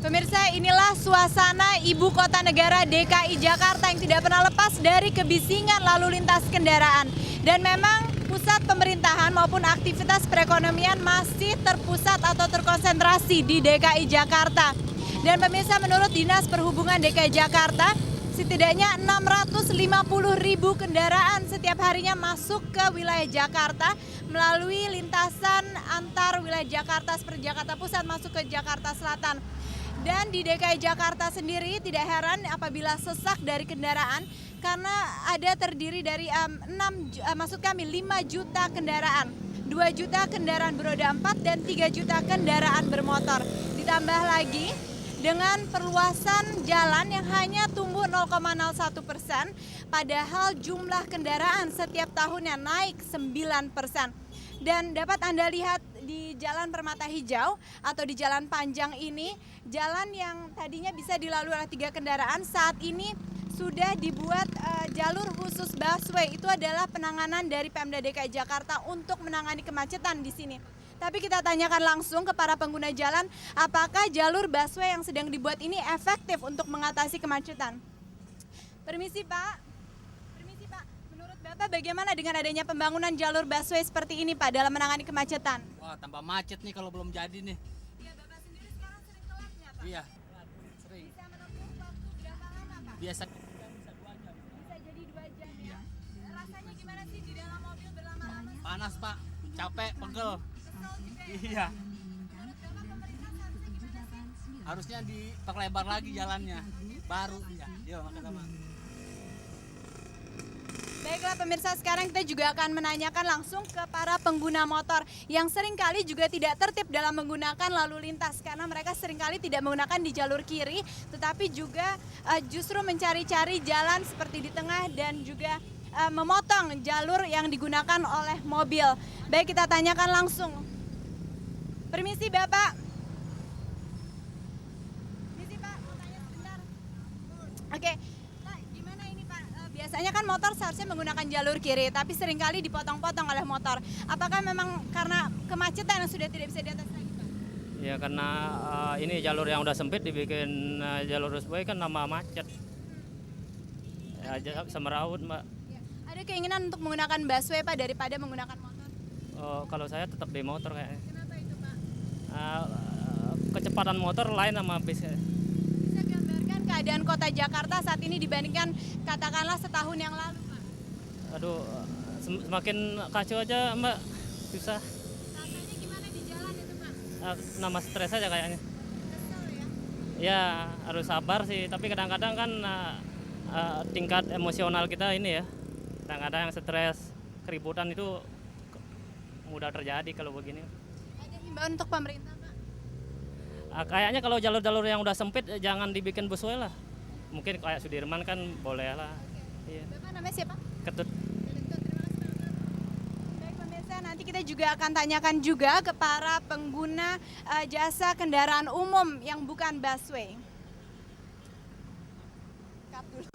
Pemirsa, inilah suasana ibu kota negara DKI Jakarta yang tidak pernah lepas dari kebisingan lalu lintas kendaraan. Dan memang pusat pemerintahan maupun aktivitas perekonomian masih terpusat atau terkonsentrasi di DKI Jakarta. Dan pemirsa, menurut Dinas Perhubungan DKI Jakarta, setidaknya 650.000 kendaraan setiap harinya masuk ke wilayah Jakarta melalui lintasan antar wilayah Jakarta seperti Jakarta Pusat masuk ke Jakarta Selatan. Dan di DKI Jakarta sendiri tidak heran apabila sesak dari kendaraan karena ada terdiri dari 5 juta kendaraan. 2 juta kendaraan beroda 4 dan 3 juta kendaraan bermotor. Ditambah lagi dengan perluasan jalan yang hanya tumbuh 0,01%, padahal jumlah kendaraan setiap tahunnya naik 9%. Dan dapat Anda lihat di Jalan Permata Hijau atau di jalan panjang ini, jalan yang tadinya bisa dilalui oleh 3 kendaraan, saat ini sudah dibuat jalur khusus busway. Itu adalah penanganan dari Pemda DKI Jakarta untuk menangani kemacetan di sini. Tapi kita tanyakan langsung ke para pengguna jalan, apakah jalur busway yang sedang dibuat ini efektif untuk mengatasi kemacetan? Permisi Pak. Permisi Pak, menurut Bapak bagaimana dengan adanya pembangunan jalur busway seperti ini Pak dalam menangani kemacetan? Wah, tambah macet nih kalau belum jadi nih. Iya, Bapak sendiri sekarang sering telatnya Pak? Iya, sering. Bisa menempuh waktu berapa lama Pak? Biasa bisa 2 jam. Bisa jadi 2 jam ya? Rasanya gimana sih di dalam mobil berlama-lama? Panas, Pak. Capek, pegel. Kesel juga ya? Iya. Menurut Bapak pemerintah seharusnya gimana sih? Harusnya diperlebar lagi jalannya. Baru ya. Yuk, makan sama. Baiklah pemirsa, sekarang kita juga akan menanyakan langsung ke para pengguna motor yang seringkali juga tidak tertib dalam menggunakan lalu lintas karena mereka seringkali tidak menggunakan di jalur kiri tetapi juga justru mencari-cari jalan seperti di tengah dan juga memotong jalur yang digunakan oleh mobil. Baik, kita tanyakan langsung. Permisi Bapak. Permisi Pak, mau tanya sebentar. Oke. Pak, gimana ini Pak? Biasanya kan motor seharusnya menggunakan jalur kiri, tapi seringkali dipotong-potong oleh motor. Apakah memang karena kemacetan yang sudah tidak bisa diatasi lagi Pak? Ya karena ini jalur yang udah sempit dibikin jalur busway kan nama macet. Ya semeraut Mbak. Ya. Ada keinginan untuk menggunakan busway Pak daripada menggunakan motor? Kalau saya tetap di motor kayaknya. Kenapa itu Pak? Kecepatan motor lain sama bis. Bisa gambarkan keadaan kota Jakarta saat ini dibandingkan katakanlah setahun yang lalu Pak? Aduh, semakin kacau aja Mbak, susah. Rasanya gimana di jalan itu Pak? Nama stres aja kayaknya. Kesel ya? Ya harus sabar sih, tapi kadang-kadang kan tingkat emosional kita ini ya. Kadang-kadang yang stres, keributan itu mudah terjadi kalau begini. Ada himbauan untuk pemerintah Pak? Kayaknya kalau jalur-jalur yang udah sempit jangan dibikin busway lah. Mungkin kayak Sudirman kan boleh lah. Oke. Iya. Bapak namanya siapa? Ketut. Terima kasih Bapak. Baik pemirsa, nanti kita juga akan tanyakan juga ke para pengguna jasa kendaraan umum yang bukan busway. Cut dulu.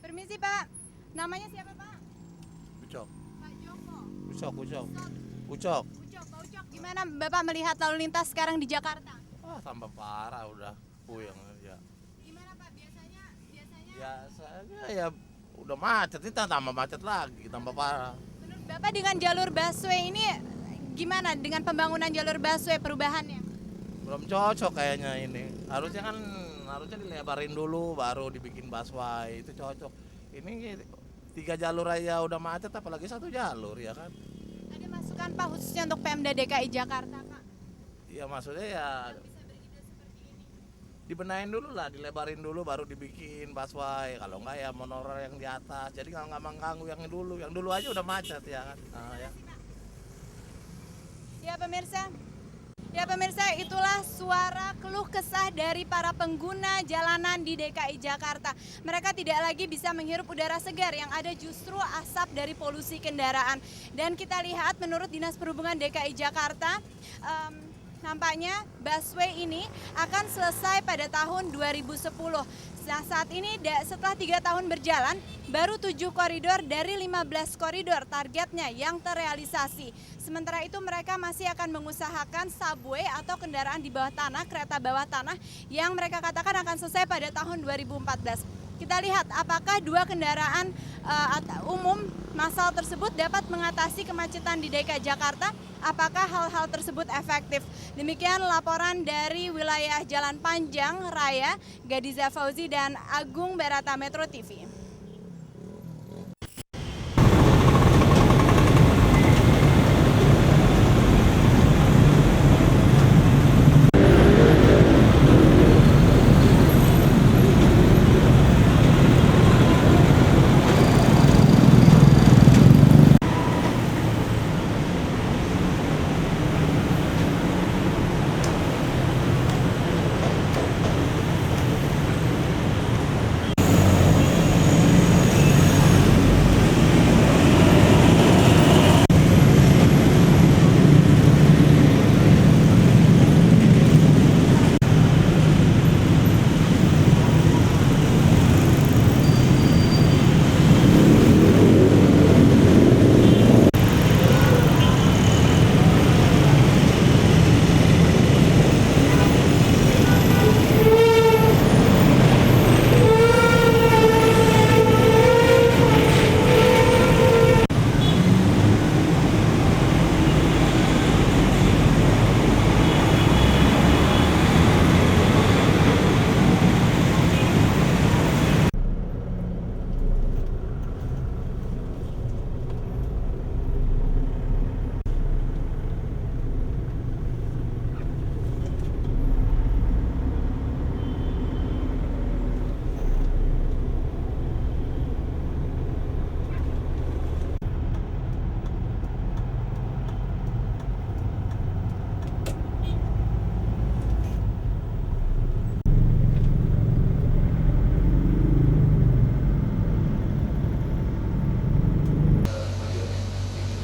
Permisi Pak, namanya siapa Pak? Ucok, Pak Joko. Ucok. Ucok, Ucok. Pak Ucok. Gimana Bapak melihat lalu lintas sekarang di Jakarta? Wah, tambah parah udah. Puyeng aja. Gimana Pak, biasanya? Biasanya ya udah macet, ini tambah macet lagi, tambah parah. Menurut Bapak dengan jalur busway ini gimana dengan pembangunan jalur busway perubahannya? Belum cocok kayaknya ini. Harusnya dilebarin dulu baru dibikin busway, itu cocok. Ini 3 jalur aja udah macet apalagi 1 jalur ya kan. Ada masukan Pak khususnya untuk Pemda DKI Jakarta Pak? Ya maksudnya ya Bisa beride seperti ini. dibenahin dulu lah, dilebarin dulu baru dibikin busway. Kalau enggak ya monorail yang di atas. Jadi nggak mengganggu yang dulu. Yang dulu aja udah macet ya kan. Nah, ya. Ya pemirsa, itulah suara keluh kesah dari para pengguna jalanan di DKI Jakarta. Mereka tidak lagi bisa menghirup udara segar, yang ada justru asap dari polusi kendaraan. Dan kita lihat menurut Dinas Perhubungan DKI Jakarta, nampaknya busway ini akan selesai pada tahun 2010. Nah, saat ini setelah 3 tahun berjalan, baru 7 koridor dari 15 koridor targetnya yang terrealisasi. Sementara itu mereka masih akan mengusahakan subway atau kendaraan di bawah tanah, kereta bawah tanah yang mereka katakan akan selesai pada tahun 2014. Kita lihat apakah 2 kendaraan umum massal tersebut dapat mengatasi kemacetan di DKI Jakarta. Apakah hal-hal tersebut efektif? Demikian laporan dari wilayah Jalan Panjang Raya, Gadiza Fauzi dan Agung Barata, Metro TV.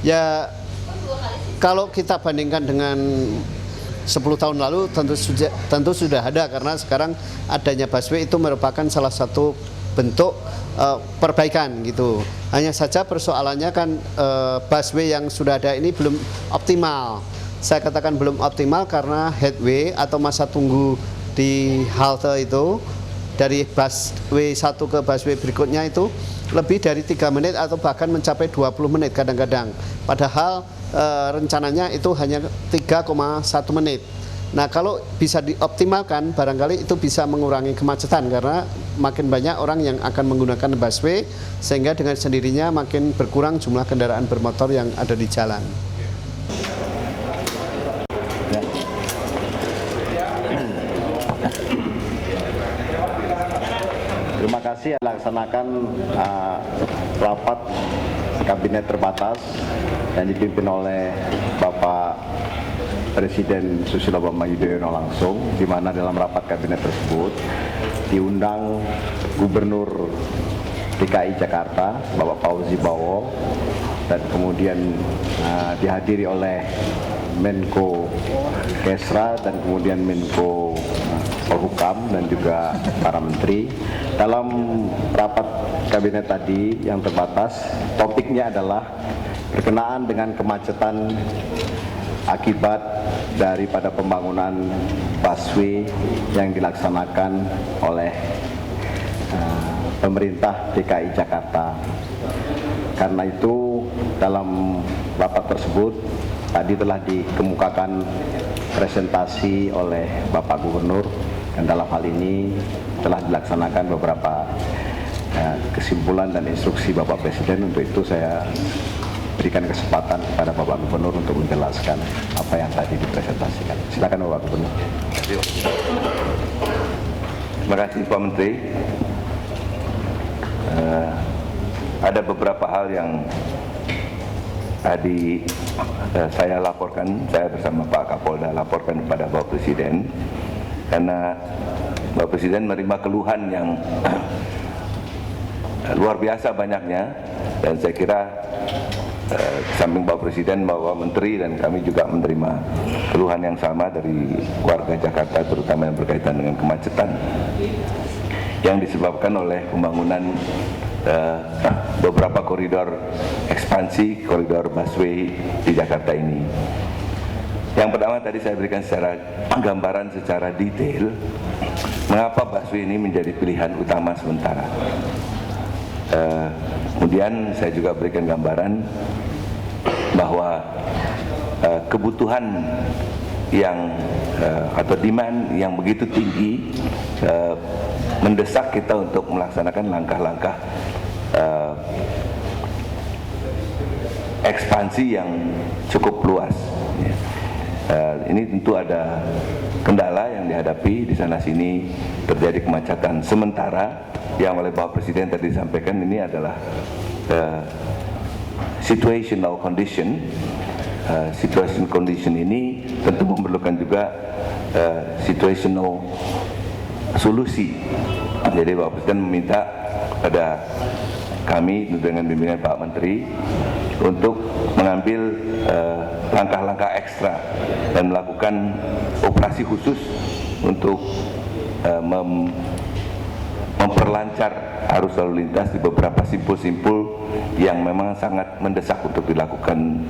Ya, kalau kita bandingkan dengan 10 tahun lalu tentu sudah ada, karena sekarang adanya busway itu merupakan salah satu bentuk perbaikan gitu. Hanya saja persoalannya kan busway yang sudah ada ini belum optimal. Saya katakan belum optimal karena headway atau masa tunggu di halte itu dari busway 1 ke busway berikutnya itu lebih dari 3 menit atau bahkan mencapai 20 menit kadang-kadang. Padahal rencananya itu hanya 3,1 menit. Nah, kalau bisa dioptimalkan barangkali itu bisa mengurangi kemacetan, karena makin banyak orang yang akan menggunakan busway sehingga dengan sendirinya makin berkurang jumlah kendaraan bermotor yang ada di jalan. Terima kasih laksanakan rapat kabinet terbatas yang dipimpin oleh Bapak Presiden Susilo Bambang Yudhoyono langsung, di mana dalam rapat kabinet tersebut diundang Gubernur DKI Jakarta Bapak Fauzi Bowo, dan kemudian dihadiri oleh Menko Kesra dan kemudian Menko Polhukam dan juga para menteri. Dalam rapat kabinet tadi yang terbatas, topiknya adalah berkenaan dengan kemacetan akibat daripada pembangunan busway yang dilaksanakan oleh pemerintah DKI Jakarta. Karena itu dalam rapat tersebut tadi telah dikemukakan presentasi oleh Bapak Gubernur, dan dalam hal ini telah dilaksanakan beberapa kesimpulan dan instruksi Bapak Presiden. Untuk itu saya berikan kesempatan kepada Bapak Gubernur untuk menjelaskan apa yang tadi dipresentasikan. Silakan Bapak Gubernur. Terima kasih Pak Menteri. Ada beberapa hal yang tadi saya laporkan, saya bersama Pak Kapolda laporkan kepada Bapak Presiden, karena Bapak Presiden menerima keluhan yang luar biasa banyaknya, dan saya kira samping Bapak Presiden, Bapak Menteri dan kami juga menerima keluhan yang sama dari warga Jakarta, terutama yang berkaitan dengan kemacetan yang disebabkan oleh pembangunan beberapa koridor ekspansi, koridor busway di Jakarta ini. Yang pertama tadi saya berikan secara gambaran secara detail mengapa busway ini menjadi pilihan utama sementara. Kemudian saya juga berikan gambaran bahwa kebutuhan yang atau demand yang begitu tinggi mendesak kita untuk melaksanakan langkah-langkah ekspansi yang cukup luas. Ini tentu ada kendala yang dihadapi di sana sini, terjadi kemacetan sementara yang oleh Bapak Presiden tadi disampaikan. Ini adalah situational condition. Situation condition ini tentu memerlukan juga situational solusi. Jadi Bapak Presiden meminta pada kami dengan bimbingan Pak Menteri untuk mengambil langkah-langkah ekstra dan melakukan operasi khusus untuk memperlancar arus lalu lintas di beberapa simpul-simpul yang memang sangat mendesak untuk dilakukan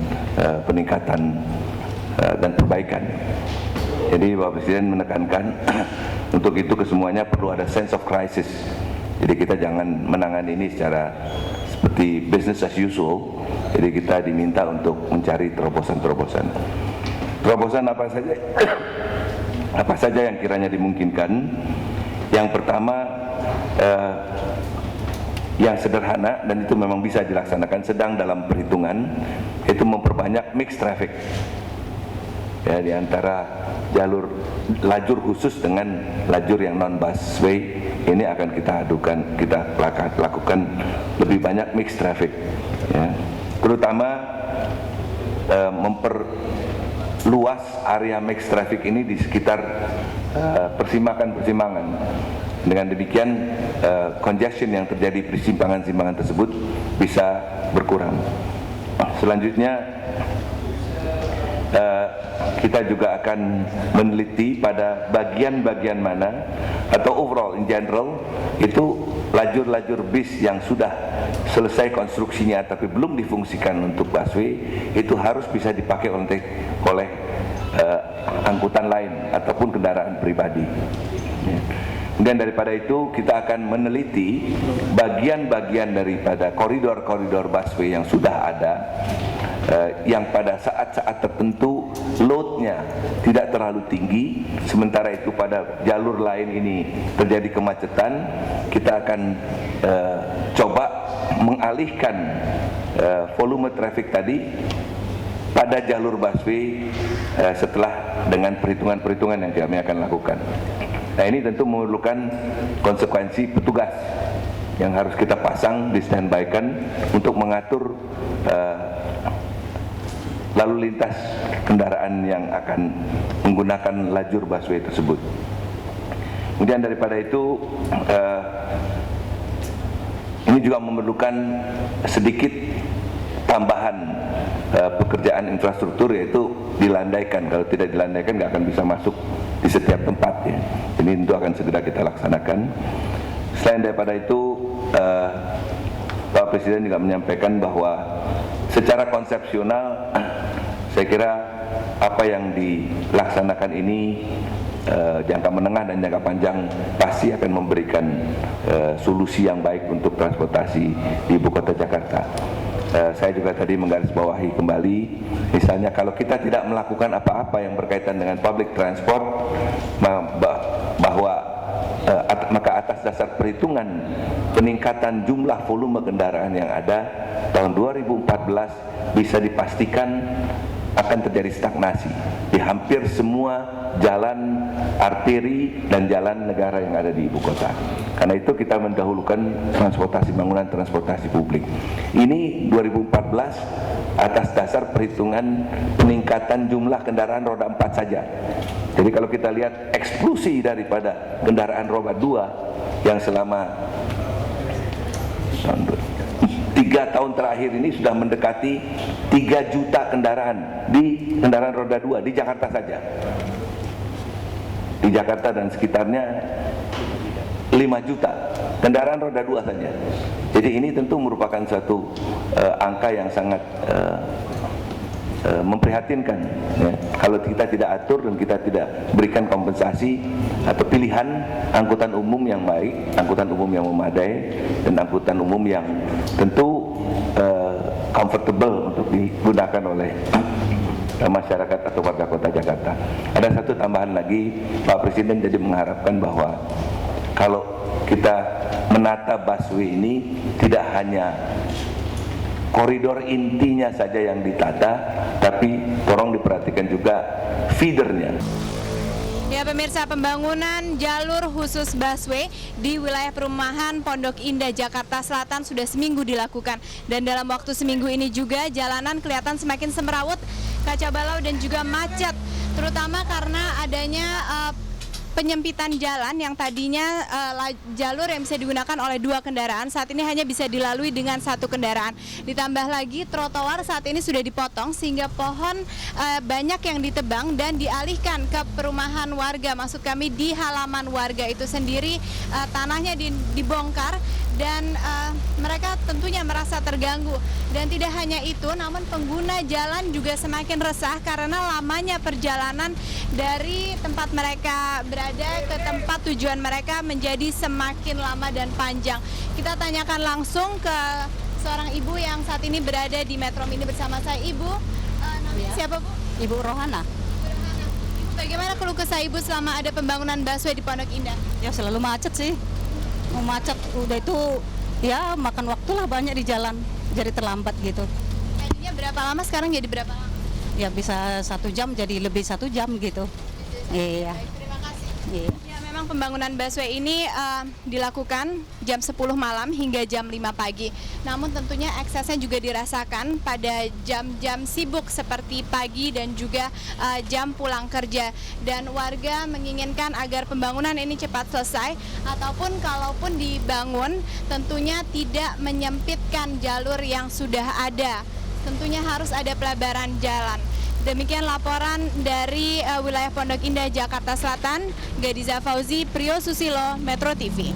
peningkatan dan perbaikan. Jadi Bapak Presiden menekankan untuk itu kesemuanya perlu ada sense of crisis. Jadi kita jangan menangani ini secara seperti business as usual. Jadi kita diminta untuk mencari terobosan-terobosan. Terobosan apa saja yang kiranya dimungkinkan. Yang pertama yang sederhana dan itu memang bisa dilaksanakan, sedang dalam perhitungan, itu memperbanyak mixed traffic. Ya, di antara lajur khusus dengan lajur yang non busway ini akan kita lakukan lebih banyak mixed traffic, ya. Terutama memperluas area mixed traffic ini di sekitar persimpangan-persimpangan. Dengan demikian congestion yang terjadi di persimpangan-persimpangan tersebut bisa berkurang. Selanjutnya kita juga akan meneliti pada bagian-bagian mana atau overall in general itu lajur-lajur bis yang sudah selesai konstruksinya tapi belum difungsikan untuk busway itu harus bisa dipakai oleh angkutan lain ataupun kendaraan pribadi. Kemudian daripada itu kita akan meneliti bagian-bagian daripada koridor-koridor busway yang sudah ada, yang pada saat-saat tertentu loadnya tidak terlalu tinggi, sementara itu pada jalur lain ini terjadi kemacetan. Kita akan coba mengalihkan volume traffic tadi pada jalur busway setelah dengan perhitungan-perhitungan yang kami akan lakukan. Nah, ini tentu memerlukan konsekuensi petugas yang harus kita pasang, di-standby-kan untuk mengatur lalu lintas kendaraan yang akan menggunakan lajur busway tersebut. Kemudian daripada itu, ini juga memerlukan sedikit tambahan pekerjaan infrastruktur, yaitu dilandaikan. Kalau tidak dilandaikan nggak akan bisa masuk di setiap tempat, ya. Ini tentu akan segera kita laksanakan. Selain daripada itu, Pak Presiden juga menyampaikan bahwa secara konsepsional saya kira apa yang dilaksanakan ini jangka menengah dan jangka panjang pasti akan memberikan solusi yang baik untuk transportasi di ibu kota Jakarta. Saya juga tadi menggarisbawahi kembali, misalnya kalau kita tidak melakukan apa-apa yang berkaitan dengan public transport, bahwa maka atas dasar perhitungan peningkatan jumlah volume kendaraan yang ada tahun 2014 bisa dipastikan akan terjadi stagnasi di hampir semua jalan arteri dan jalan negara yang ada di ibu kota. Karena itu kita mendahulukan transportasi, bangunan transportasi publik. Ini 2014 atas dasar perhitungan peningkatan jumlah kendaraan roda 4 saja. Jadi kalau kita lihat eksplosi daripada kendaraan roda 2 yang selama 3 tahun terakhir ini sudah mendekati 3 juta kendaraan roda 2 di Jakarta saja. Di Jakarta dan sekitarnya 5 juta kendaraan roda 2 saja. Jadi ini tentu merupakan satu angka yang sangat memprihatinkan ya. Kalau kita tidak atur dan kita tidak berikan kompensasi atau pilihan angkutan umum yang baik, angkutan umum yang memadai, dan angkutan umum yang tentu comfortable untuk digunakan oleh masyarakat atau warga kota Jakarta. Ada satu tambahan lagi, Pak Presiden jadi mengharapkan bahwa kalau kita menata busway ini tidak hanya koridor intinya saja yang ditata, tapi tolong diperhatikan juga feedernya. Ya pemirsa, pembangunan jalur khusus busway di wilayah perumahan Pondok Indah Jakarta Selatan sudah seminggu dilakukan, dan dalam waktu seminggu ini juga jalanan kelihatan semakin semrawut, kacau balau dan juga macet, terutama karena adanya penyempitan jalan yang tadinya jalur yang bisa digunakan oleh 2 kendaraan saat ini hanya bisa dilalui dengan 1 kendaraan. Ditambah lagi trotoar saat ini sudah dipotong sehingga pohon banyak yang ditebang dan dialihkan ke perumahan warga. Maksud kami di halaman warga itu sendiri tanahnya dibongkar dan mereka tentunya merasa terganggu. Dan tidak hanya itu, namun pengguna jalan juga semakin resah karena lamanya perjalanan dari tempat mereka berada ke tempat tujuan mereka menjadi semakin lama dan panjang. Kita tanyakan langsung ke seorang ibu yang saat ini berada di Metro Mini bersama saya. Ibu, namanya siapa Bu? Ibu Rohana. Ibu, bagaimana keluh kesah Ibu selama ada pembangunan busway di Pondok Indah? Ya selalu macet sih. Mau macet udah itu ya makan waktu lah banyak di jalan, jadi terlambat gitu. Tadinya berapa lama, sekarang jadi berapa lama? Ya bisa 1 jam jadi lebih 1 jam gitu. Iya. Baik, terima kasih. Iya. Ya, memang pembangunan busway ini dilakukan jam 10 malam hingga jam 5 pagi. Namun tentunya eksesnya juga dirasakan pada jam-jam sibuk seperti pagi dan juga jam pulang kerja. Dan warga menginginkan agar pembangunan ini cepat selesai, ataupun kalaupun dibangun tentunya tidak menyempitkan jalur yang sudah ada. Tentunya harus ada pelebaran jalan. Demikian laporan dari wilayah Pondok Indah, Jakarta Selatan. Gadiza Fauzi, Priyo Susilo, Metro TV.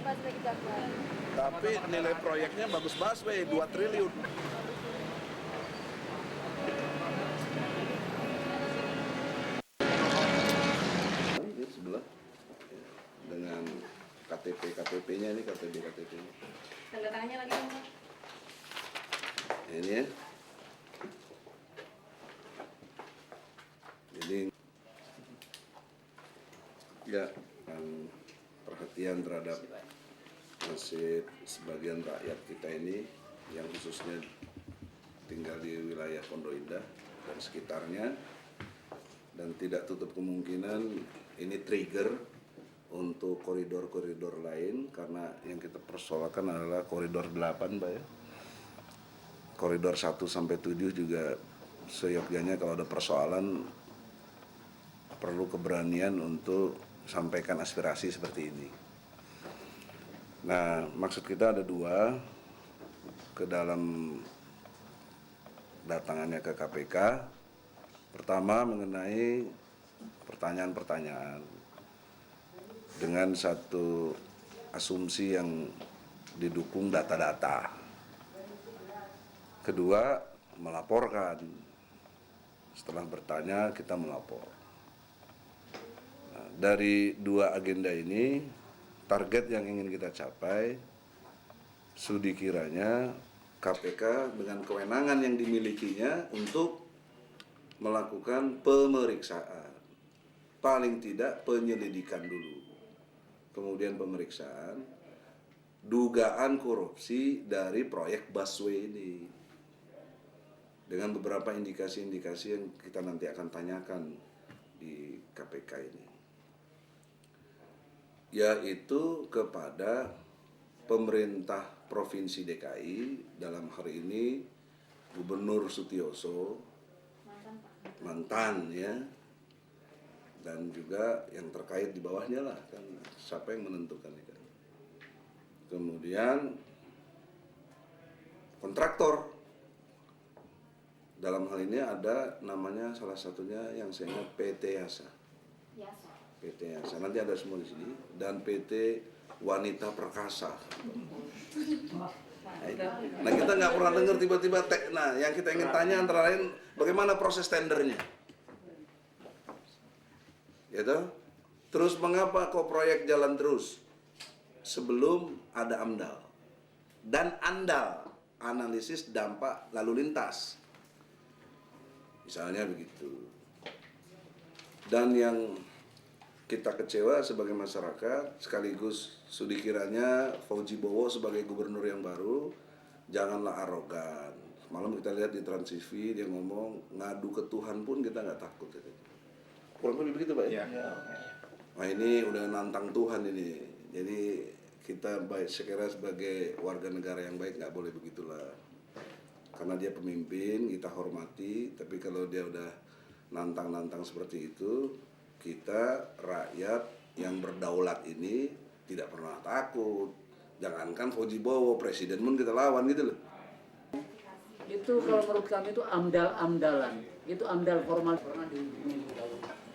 Busway ke Jakbar. Tapi nilai proyeknya bagus busway 2 triliun. Ini sebelah dengan KTP-nya ini KTP-nya. Tanda tangannya lagi dong, Pak. Ini ya. Jadi ya perhatian terhadap nasib sebagian rakyat kita ini yang khususnya tinggal di wilayah Pondok Indah dan sekitarnya, dan tidak tutup kemungkinan ini trigger untuk koridor-koridor lain, karena yang kita persoalkan adalah koridor 8, Pak ya. Koridor 1 sampai 7 juga seyogyanya kalau ada persoalan perlu keberanian untuk sampaikan aspirasi seperti ini. Nah, maksud kita ada 2 ke dalam datangannya ke KPK. Pertama mengenai pertanyaan-pertanyaan dengan satu asumsi yang didukung data-data. Kedua, melaporkan. Setelah bertanya, kita melapor. Nah, dari 2 agenda ini, target yang ingin kita capai, studi kiranya KPK dengan kewenangan yang dimilikinya untuk melakukan pemeriksaan. Paling tidak penyelidikan dulu. Kemudian pemeriksaan, dugaan korupsi dari proyek busway ini. Dengan beberapa indikasi-indikasi yang kita nanti akan tanyakan di KPK ini. Yaitu kepada pemerintah Provinsi DKI, dalam hari ini Gubernur Sutioso, mantan ya, dan juga yang terkait di bawahnya lah, kan siapa yang menentukan itu. Kemudian kontraktor. Dalam hal ini ada namanya salah satunya yang saya ingat PT Yasa. PT Yasa, nanti ada semua di sini, dan PT Wanita Perkasa. Nah, kita nggak pernah dengar tiba-tiba nah yang kita ingin tanya antara lain bagaimana proses tendernya. Gitu? Terus mengapa kok proyek jalan terus sebelum ada AMDAL? Dan ANDAL, analisis dampak lalu lintas. Misalnya begitu. Dan yang kita kecewa sebagai masyarakat, sekaligus studi kiranya Fauji Bowo sebagai gubernur yang baru, janganlah arogan. Malam kita lihat di Trans TV, dia ngomong, ngadu ke Tuhan pun kita nggak takut. Kurang lebih begitu, Pak ya? Nah, ini udah nantang Tuhan ini. Jadi kita baik sekira sebagai warga negara yang baik nggak boleh begitulah. Karena dia pemimpin, kita hormati, tapi kalau dia udah nantang-nantang seperti itu, kita rakyat yang berdaulat ini tidak pernah takut. Jangankan Fauji Bowo, presiden pun kita lawan gitu loh. Itu kalau menurut kami itu amdal-amdalan, itu amdal formal pernah dihubungi